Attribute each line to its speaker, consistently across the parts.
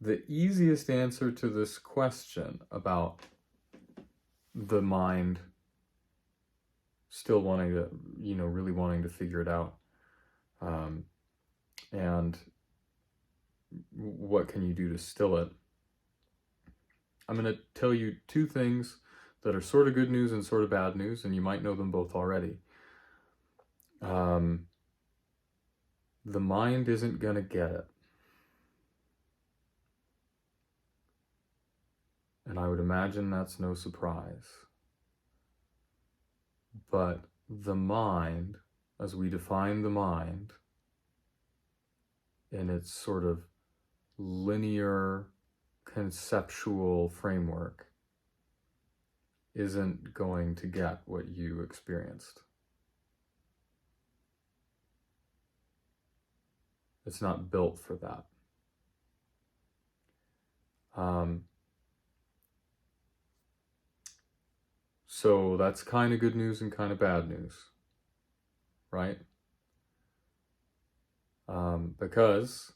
Speaker 1: the easiest answer to this question about the mind still wanting to, really wanting to figure it out, and what can you do to still it? I'm going to tell you two things that are sort of good news and sort of bad news, and you might know them both already. The mind isn't going to get it. And I would imagine that's no surprise. But the mind, as we define the mind in its sort of linear conceptual framework, isn't going to get what you experienced. It's not built for that. So that's kind of good news and kind of bad news, right? Because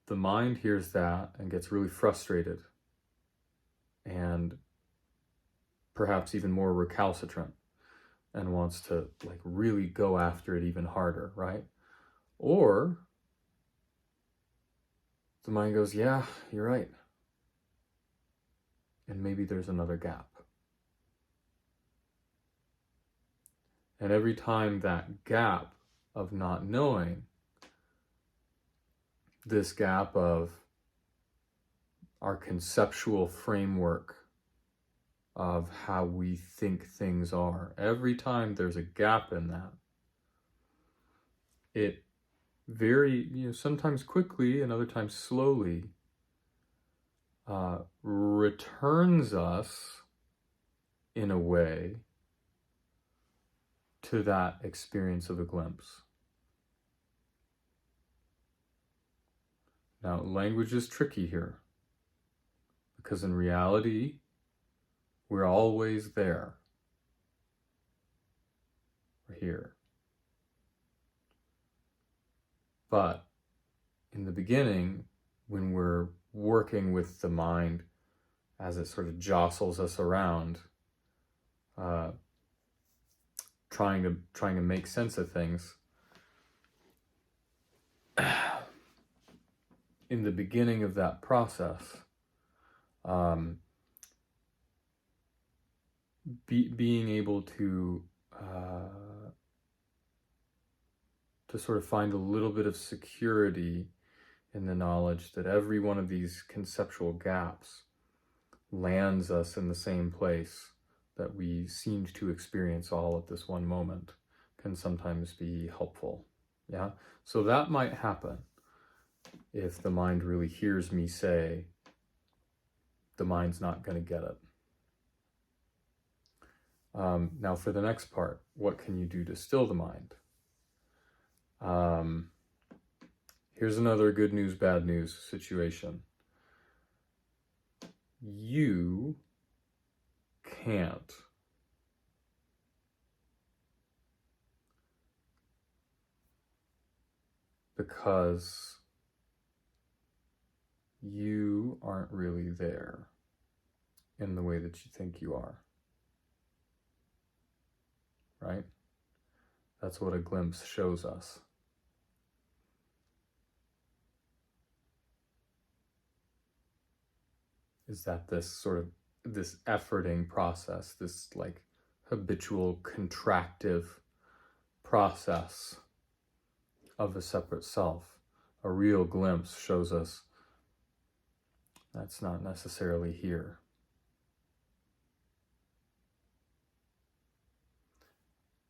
Speaker 1: the mind hears that and gets really frustrated and perhaps even more recalcitrant and wants to really go after it even harder, right? Or the mind goes, yeah, you're right. And maybe there's another gap. And every time that gap of not knowing, this gap of our conceptual framework of how we think things are, every time there's a gap in that, it very, sometimes quickly and other times slowly, returns us in a way to that experience of a glimpse. Now, language is tricky here, because in reality, we're always there. We're here. But in the beginning, when we're working with the mind as it sort of jostles us around, trying to make sense of things, in the beginning of that process, being able to sort of find a little bit of security in the knowledge that every one of these conceptual gaps lands us in the same place that we seemed to experience all at this one moment, can sometimes be helpful. Yeah? So that might happen if the mind really hears me say, the mind's not going to get it. Now for the next part, what can you do to still the mind? Here's another good news, bad news situation. You can't because you aren't really there in the way that you think you are. Right? That's what a glimpse shows us. Is that this efforting process, this habitual contractive process of a separate self. A real glimpse shows us that's not necessarily here.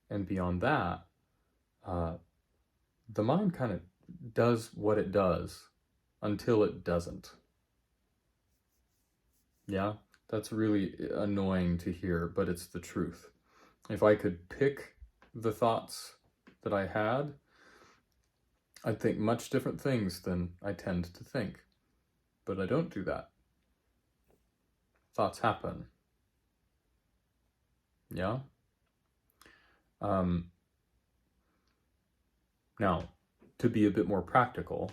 Speaker 1: And beyond that, the mind kind of does what it does until it doesn't. Yeah, that's really annoying to hear, but it's the truth. If I could pick the thoughts that I had, I'd think much different things than I tend to think. But I don't do that. Thoughts happen. Yeah? Now, to be a bit more practical,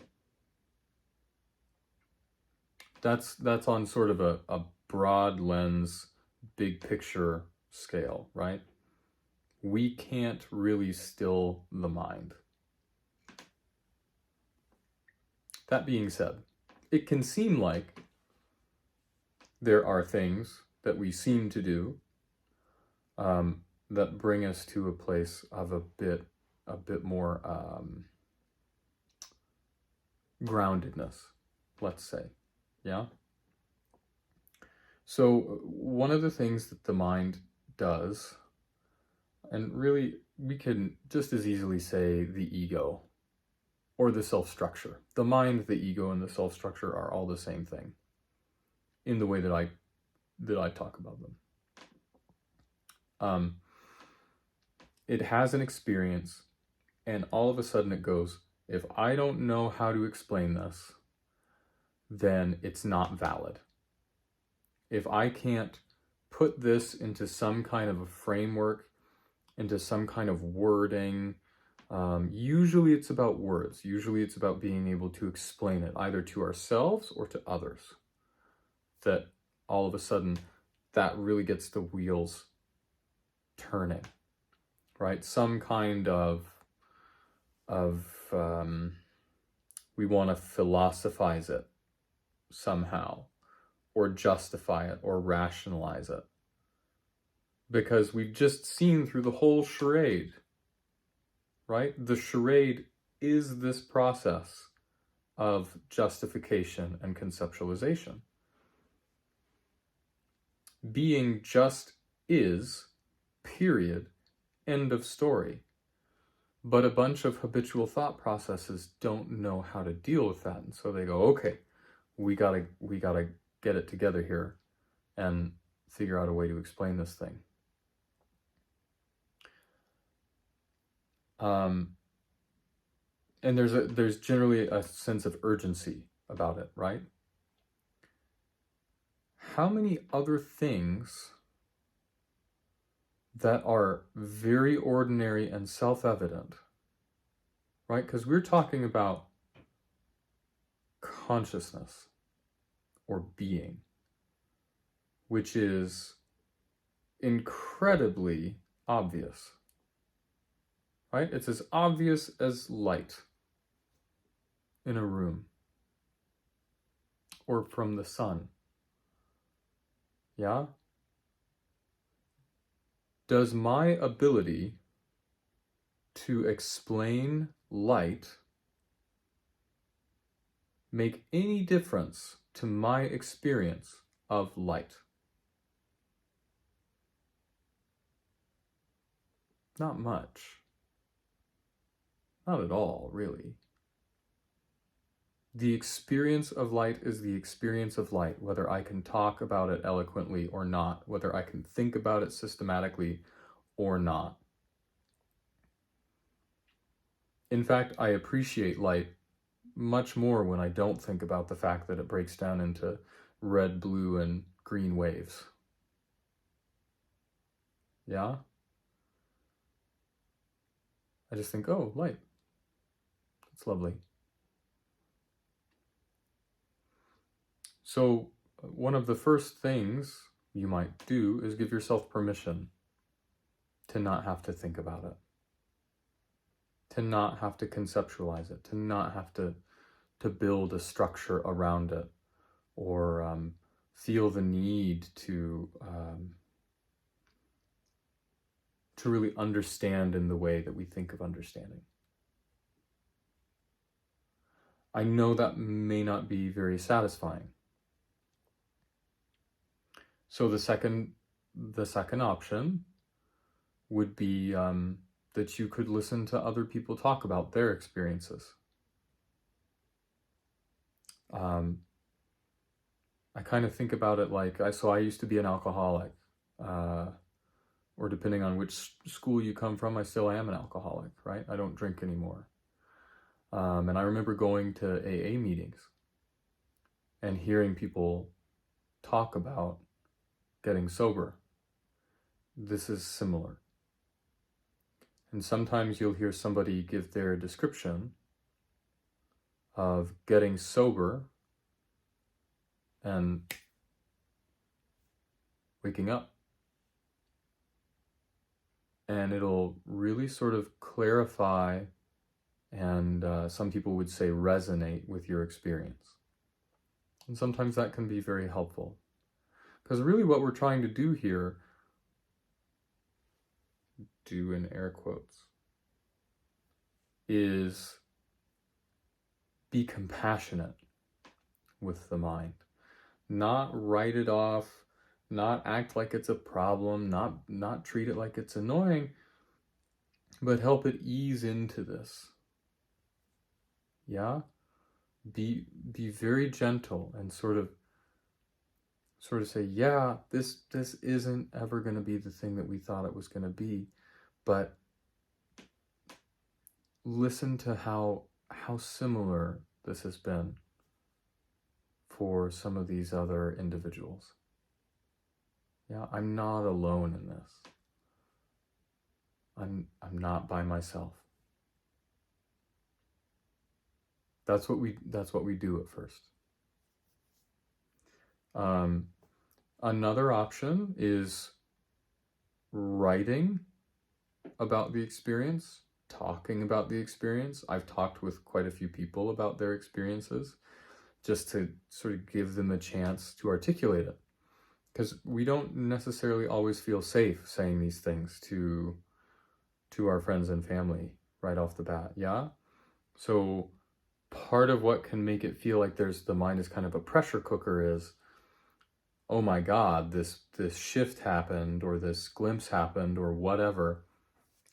Speaker 1: That's on sort of a broad lens, big picture scale, right? We can't really still the mind. That being said, it can seem like there are things that we seem to do that bring us to a place of a bit more groundedness, let's say. Yeah. So one of the things that the mind does, and really we can just as easily say the ego or the self-structure. The mind, the ego, and the self-structure are all the same thing in the way that I talk about them. It has an experience, and all of a sudden it goes, if I don't know how to explain this, then it's not valid. If I can't put this into some kind of a framework, into some kind of wording, usually it's about words. Usually it's about being able to explain it either to ourselves or to others. That all of a sudden that really gets the wheels turning, right? Some kind of we want to philosophize it somehow, or justify it, or rationalize it, because we've just seen through the whole charade, right? The charade is this process of justification and conceptualization. Being just is, period, end of story. But a bunch of habitual thought processes don't know how to deal with that. And so they go, okay, we gotta get it together here and figure out a way to explain this thing. And there's generally a sense of urgency about it, right? How many other things that are very ordinary and self-evident, right? Because we're talking about consciousness or being, which is incredibly obvious, right? It's as obvious as light in a room or from the sun. Yeah? Does my ability to explain light make any difference to my experience of light? Not much. Not at all, really. The experience of light is the experience of light, whether I can talk about it eloquently or not, whether I can think about it systematically or not. In fact, I appreciate light much more when I don't think about the fact that it breaks down into red, blue, and green waves. Yeah? I just think, oh, light. It's lovely. So one of the first things you might do is give yourself permission to not have to think about it, to not have to conceptualize it, to not have to build a structure around it, or feel the need to really understand in the way that we think of understanding. I know that may not be very satisfying. So the second option would be that you could listen to other people talk about their experiences. I kind of think about it like, I used to be an alcoholic, or depending on which school you come from, I still am an alcoholic, right? I don't drink anymore. And I remember going to AA meetings and hearing people talk about getting sober. This is similar. And sometimes you'll hear somebody give their description of getting sober and waking up. And it'll really sort of clarify and some people would say resonate with your experience. And sometimes that can be very helpful. Because really what we're trying to do here, do in air quotes, is be compassionate with the mind. Not write it off, not act like it's a problem, not treat it like it's annoying, but help it ease into this. Yeah? Be very gentle and sort of say, yeah, this isn't ever going to be the thing that we thought it was going to be, but listen to how similar this has been for some of these other individuals. Yeah, I'm not alone in this. I'm not by myself. That's what we do at first. Another option is writing about the experience, talking about the experience. I've talked with quite a few people about their experiences just to sort of give them a chance to articulate it. Because we don't necessarily always feel safe saying these things to our friends and family right off the bat, yeah? So part of what can make it feel like the mind is kind of a pressure cooker is, oh my God, this shift happened, or this glimpse happened, or whatever,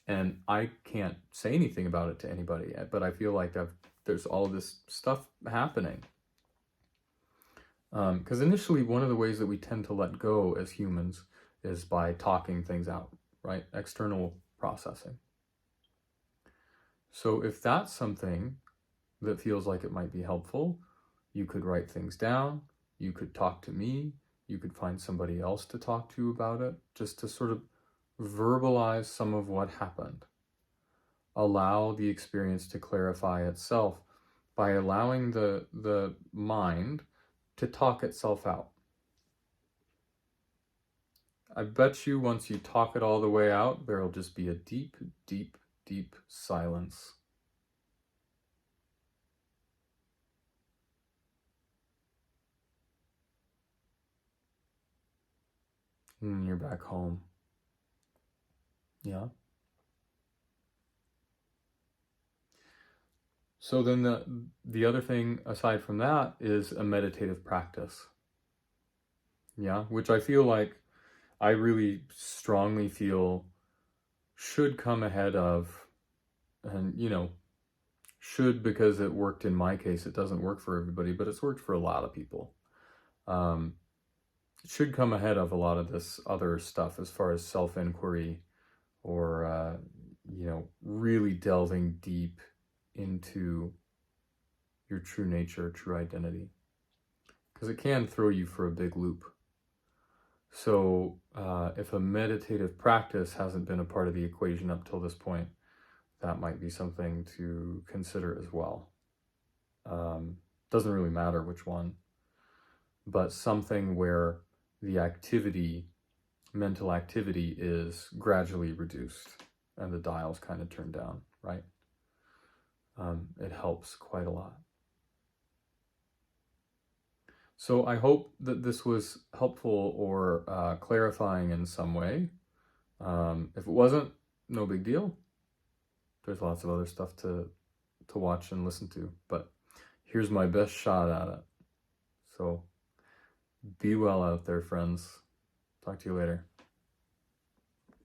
Speaker 1: and I can't say anything about it to anybody, but I feel like there's all this stuff happening. Because initially, one of the ways that we tend to let go as humans is by talking things out, right? External processing. So if that's something that feels like it might be helpful, you could write things down, you could talk to me, you could find somebody else to talk to about it, just to sort of verbalize some of what happened. Allow the experience to clarify itself by allowing the mind to talk itself out. I bet you once you talk it all the way out, there'll just be a deep, deep, deep silence. And you're back home. Yeah. So then the other thing aside from that is a meditative practice. Yeah, which I feel like I really strongly feel should come ahead of, and should because it worked in my case. It doesn't work for everybody, but it's worked for a lot of people. It should come ahead of a lot of this other stuff as far as self-inquiry or, really delving deep into your true nature, true identity. Because it can throw you for a big loop. So if a meditative practice hasn't been a part of the equation up till this point, that might be something to consider as well. Doesn't really matter which one, but something where the mental activity is gradually reduced and the dial's kind of turned down, right? It helps quite a lot. So I hope that this was helpful or clarifying in some way. If it wasn't, no big deal. There's lots of other stuff to watch and listen to, but here's my best shot at it. So be well out there, friends. Talk to you later.